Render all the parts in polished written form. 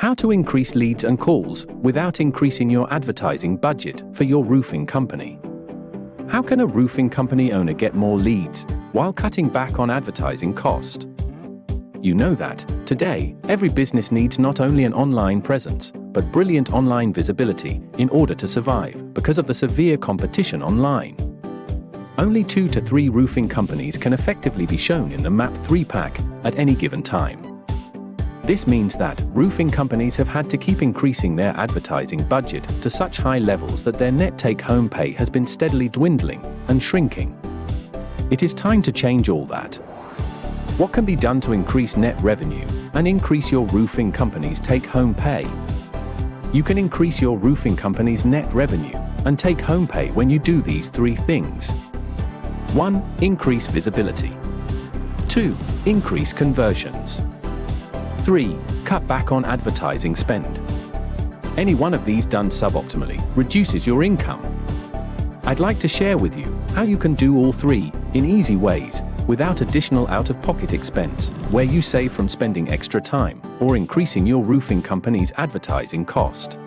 How to increase leads and calls without increasing your advertising budget for your roofing company. How can a roofing company owner get more leads while cutting back on advertising cost? You know that, today, every business needs not only an online presence, but brilliant online visibility in order to survive because of the severe competition online. Only 2 to 3 roofing companies can effectively be shown in the MAP 3 pack at any given time. This means that roofing companies have had to keep increasing their advertising budget to such high levels that their net take-home pay has been steadily dwindling and shrinking. It is time to change all that. What can be done to increase net revenue and increase your roofing company's take-home pay? You can increase your roofing company's net revenue and take-home pay when you do these 3 things. 1. Increase visibility. 2. Increase conversions. 3. Cut back on advertising spend. Any one of these done suboptimally reduces your income. I'd like to share with you how you can do all 3 in easy ways without additional out-of-pocket expense, where you save from spending extra time or increasing your roofing company's advertising cost,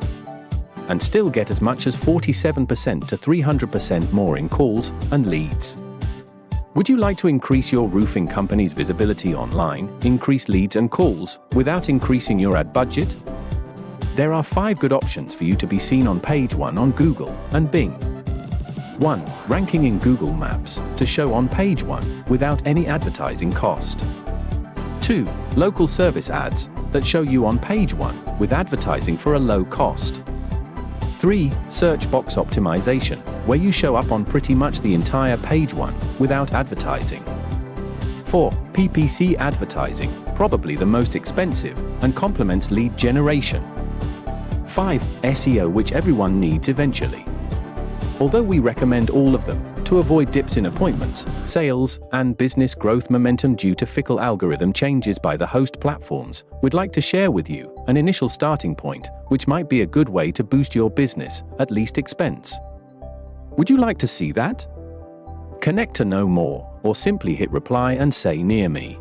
and still get as much as 47% to 300% more in calls and leads. Would you like to increase your roofing company's visibility online, increase leads and calls, without increasing your ad budget? There are 5 good options for you to be seen on page 1 on Google and Bing. 1. Ranking in Google Maps to show on page 1 without any advertising cost. 2. Local service ads that show you on page 1 with advertising for a low cost. 3. Search box optimization, where you show up on pretty much the entire page 1 without advertising. 4. PPC advertising, probably the most expensive, and complements lead generation. 5. SEO, which everyone needs eventually. Although we recommend all of them to avoid dips in appointments, sales, and business growth momentum due to fickle algorithm changes by the host platforms, we'd like to share with you an initial starting point, which might be a good way to boost your business at least expense. Would you like to see that? Connect to know more, or simply hit reply and say near me.